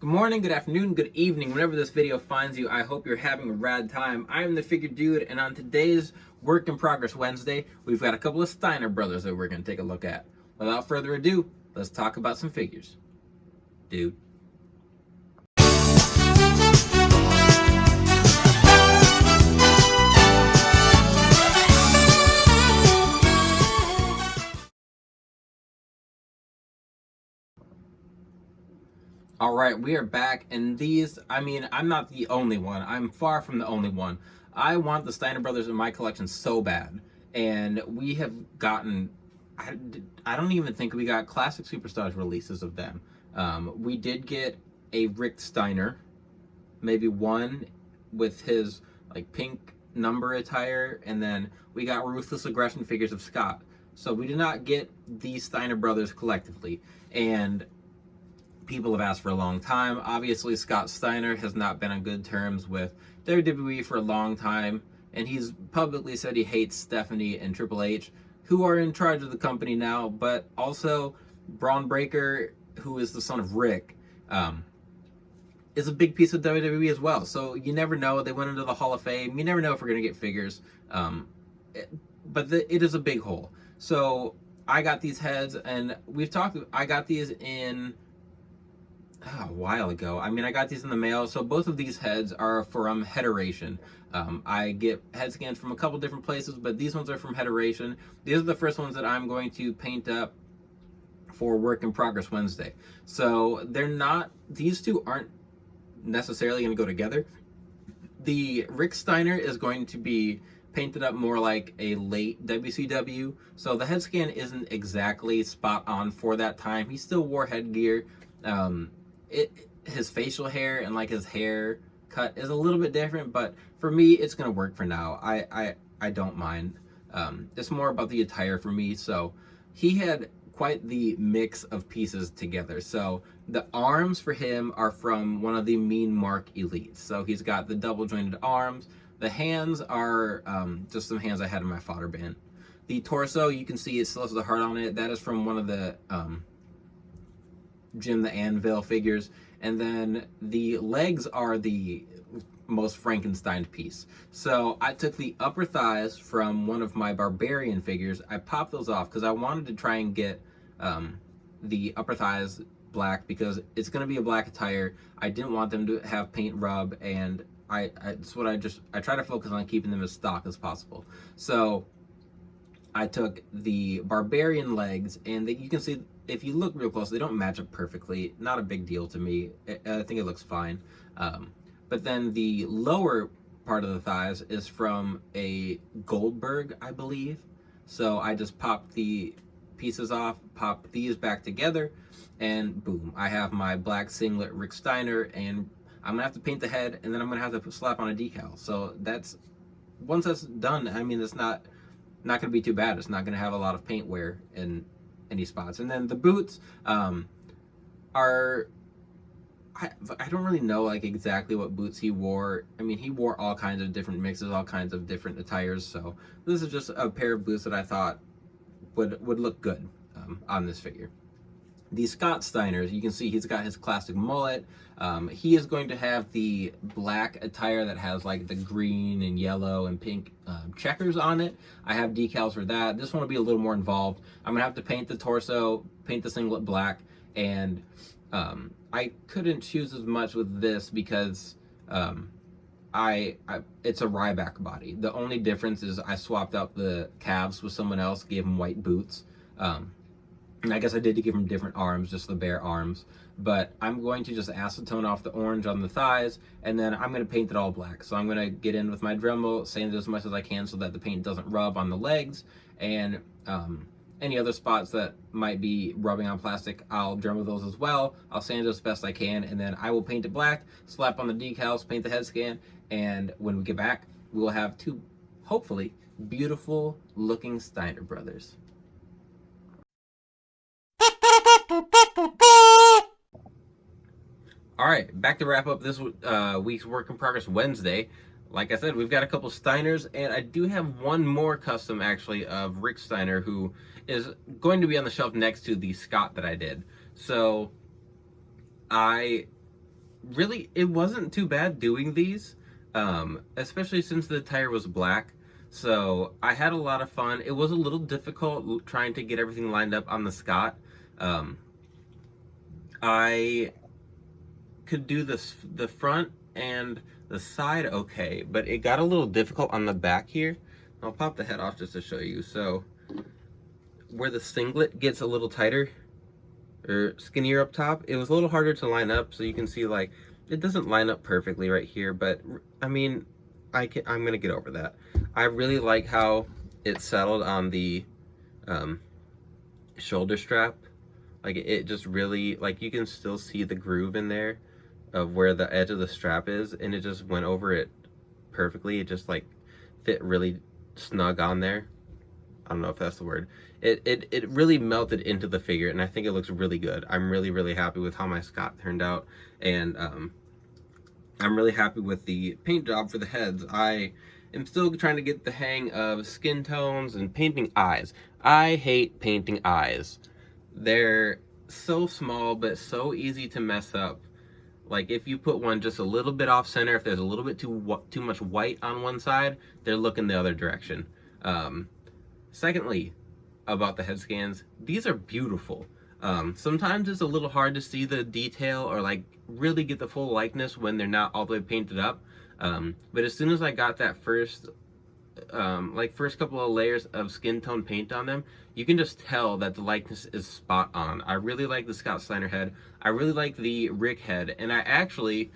Good morning, good afternoon, good evening, whenever this video finds you. I hope you're having a rad time. I am the Figure Dude, and on today's Work in Progress Wednesday, we've got a couple of Steiner brothers that we're going to take a look at. Without further ado, let's talk about some figures. Dude. All right, we are back, and these, I'm not the only one. I'm far from the only one. I want the Steiner brothers in my collection so bad, and we have gotten, I don't even think we got Classic Superstars releases of them. We did get a Rick Steiner, maybe one with his like pink number attire, and then we got Ruthless Aggression figures of Scott. So we did not get these Steiner brothers collectively, and people have asked for a long time. Obviously, Scott Steiner has not been on good terms with WWE for a long time, and he's publicly said he hates Stephanie and Triple H, who are in charge of the company now, but also Braun Breaker, who is the son of Rick, is a big piece of WWE as well. So you never know. They went into the Hall of Fame. You never know if we're going to get figures. But it is a big hole. So I got these heads, and I got these in a while ago. I got these in the mail. So both of these heads are from Headeration. I get head scans from a couple different places, but these ones are from Headeration. These are the first ones that I'm going to paint up for Work in Progress Wednesday. So these two aren't necessarily going to go together. The Rick Steiner is going to be painted up more like a late WCW. So the head scan isn't exactly spot on for that time. He still wore headgear. His facial hair and like his hair cut is a little bit different, but for me it's gonna work for now. I don't mind. It's more about the attire for me. So he had quite the mix of pieces together. So the arms for him are from one of the Mean Mark Elites. So he's got the double jointed arms. The hands are just some hands I had in my fodder bin. The torso, you can see it still has the heart on it. That is from one of the Jim the Anvil figures. And then the legs are the most Frankenstein piece. So I took the upper thighs from one of my Barbarian figures. I popped those off because I wanted to try and get the upper thighs black because it's going to be a black attire. I didn't want them to have paint rub, and I try to focus on keeping them as stock as possible. So I took the Barbarian legs, and you can see, if you look real close, they don't match up perfectly. Not a big deal to me. I think it looks fine. But then the lower part of the thighs is from a Goldberg, I believe. So I just popped the pieces off, popped these back together, and boom, I have my black singlet Rick Steiner, and I'm gonna have to paint the head, and then I'm gonna have to slap on a decal. So once that's done, it's not gonna be too bad. It's not gonna have a lot of paint wear in any spots. And then the boots are, I don't really know like exactly what boots he wore. He wore all kinds of different mixes, all kinds of different attires. So this is just a pair of boots that I thought would look good on this figure. The Scott Steiners, you can see he's got his classic mullet. He is going to have the black attire that has like the green and yellow and pink checkers on it. I have decals for that. This one will be a little more involved. I'm gonna have to paint the torso, paint the singlet black, and I couldn't choose as much with this because it's a Ryback body. The only difference is I swapped out the calves with someone else, gave him white boots. And I guess I did to give him different arms, just the bare arms. But I'm going to just acetone off the orange on the thighs, and then I'm going to paint it all black. So I'm going to get in with my Dremel, sand it as much as I can so that the paint doesn't rub on the legs, and any other spots that might be rubbing on plastic, I'll Dremel those as well. I'll sand it as best I can, and then I will paint it black, slap on the decals, paint the head scan, and when we get back, we will have two, hopefully, beautiful looking Steiner brothers. All right, back to wrap up this week's Work in Progress Wednesday. Like I said, we've got a couple Steiners, and I do have one more custom actually of Rick Steiner, who is going to be on the shelf next to the Scott that I did. So I really, it wasn't too bad doing these, especially since the tire was black. So I had a lot of fun. It was a little difficult trying to get everything lined up on the Scott. Um, I could do the front and the side okay, but it got a little difficult on the back here. I'll pop the head off just to show you. So where the singlet gets a little tighter or skinnier up top, it was a little harder to line up. So you can see like it doesn't line up perfectly right here, but I mean, I'm gonna get over that. I really like how it settled on the shoulder strap. Like it just really, like you can still see the groove in there of where the edge of the strap is, and it just went over it perfectly. It just like fit really snug on there. I don't know if that's the word. It really melted into the figure, and I think it looks really good. I'm really happy with how my Scott turned out, and I'm really happy with the paint job for the heads. I am still trying to get the hang of skin tones and painting eyes. I hate painting eyes. They're so small but so easy to mess up. Like if you put one just a little bit off center, if there's a little bit too much white on one side, they're looking the other direction. Secondly, about the head scans, these are beautiful. Sometimes it's a little hard to see the detail or like really get the full likeness when they're not all the way painted up. But as soon as I got that first couple of layers of skin tone paint on them, you can just tell that the likeness is spot on. I really like the Scott Steiner head. I really like the Rick head, and I actually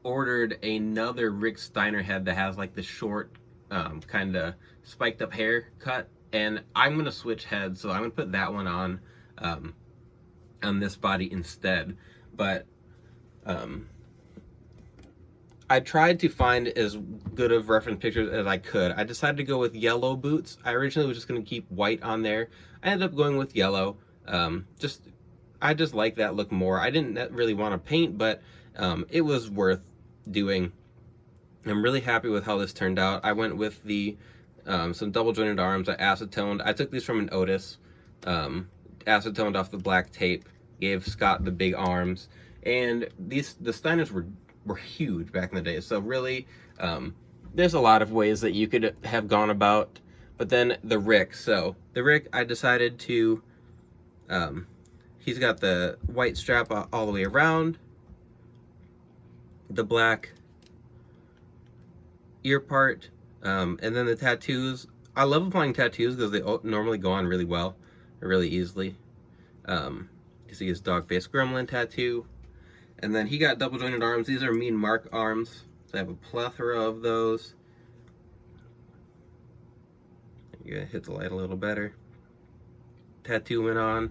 ordered another Rick Steiner head that has like the short kind of spiked up haircut, and I'm gonna switch heads, so I'm gonna put that one on this body instead. But I tried to find as good of reference pictures as I could. I decided to go with yellow boots. I originally was just going to keep white on there. I ended up going with yellow. I just like that look more. I didn't really want to paint, but it was worth doing. I'm really happy with how this turned out. I went with the some double jointed arms. I acetoned. I took these from an Otis. Acetoned off the black tape. Gave Scott the big arms. And the Steiners were huge back in the day, so really there's a lot of ways that you could have gone about. But then the Rick, I decided to he's got the white strap all the way around, the black ear part, and then the tattoos. I love applying tattoos because they normally go on really well, really easily. You see his dog face gremlin tattoo. And then he got double jointed arms. These are Mean Mark arms. So I have a plethora of those. You gotta hit the light a little better. Tattoo went on.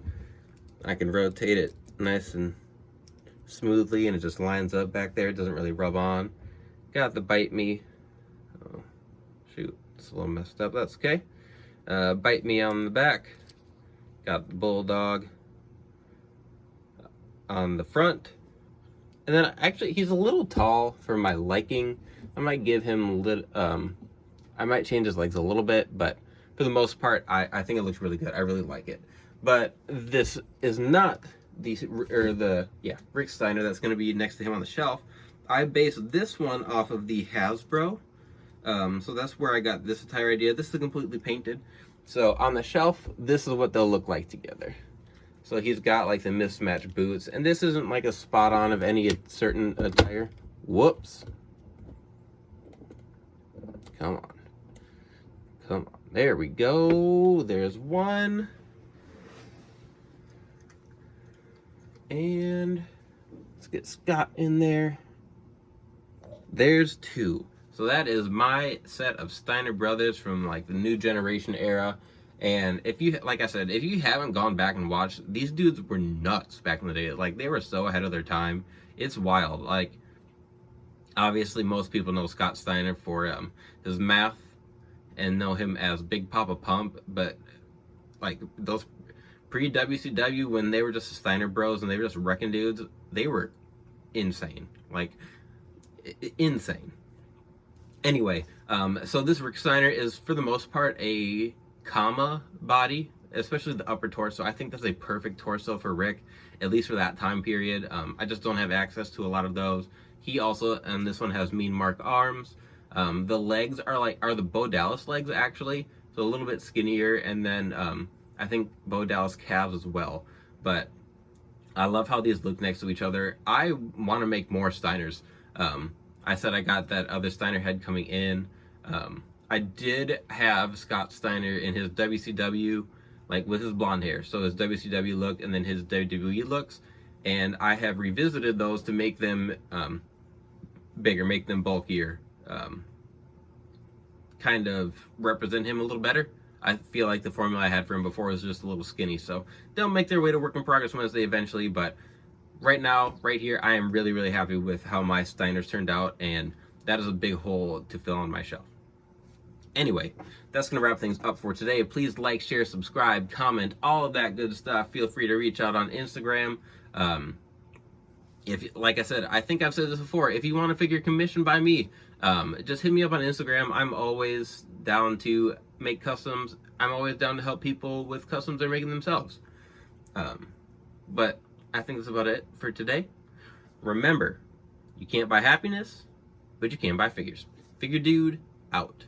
I can rotate it nice and smoothly, and it just lines up back there. It doesn't really rub on. Got the Bite Me. Oh, shoot, it's a little messed up. That's okay. Bite Me on the back. Got the Bulldog on the front. And then actually, he's a little tall for my liking. I might give him I might change his legs a little bit, but for the most part, I think it looks really good. I really like it. But this is not Rick Steiner that's going to be next to him on the shelf. I based this one off of the Hasbro. So that's where I got this entire idea. This is completely painted. So on the shelf, this is what they'll look like together. So he's got like the mismatched boots, and this isn't like a spot on of any certain attire. Whoops. Come on. Come on. There we go. There's one. And let's get Scott in there. There's two. So that is my set of Steiner Brothers from like the new generation era. And if you, like I said, if you haven't gone back and watched, these dudes were nuts back in the day. Like, they were so ahead of their time. It's wild. Like, obviously, most people know Scott Steiner for his math and know him as Big Papa Pump. But, like, those pre-WCW, when they were just the Steiner Bros and they were just wrecking dudes, they were insane. Like, insane. Anyway, so this Rick Steiner is, for the most part, a comma body. especially the upper torso. I think that's a perfect torso for Rick, at least for that time period. I just don't have access to a lot of those. He also, and this one has mean mark arms. The legs are the Bo Dallas legs actually, so a little bit skinnier, and then I think Bo Dallas calves as well. But I love how these look next to each other. I want to make more Steiners. I said I got that other Steiner head coming in. I did have Scott Steiner in his WCW, like with his blonde hair, so his WCW look and then his WWE looks, and I have revisited those to make them bigger, make them bulkier, kind of represent him a little better. I feel like the formula I had for him before was just a little skinny, so they'll make their way to Work in Progress Wednesday eventually, but right now, right here, I am really, really happy with how my Steiners turned out, and that is a big hole to fill on my shelf. Anyway, that's going to wrap things up for today. Please like, share, subscribe, comment, all of that good stuff. Feel free to reach out on Instagram. If, like I said, I think I've said this before, if you want a figure commissioned by me, just hit me up on Instagram. I'm always down to make customs. I'm always down to help people with customs they're making themselves. But I think that's about it for today. Remember, you can't buy happiness, but you can buy figures. Figure Dude, out.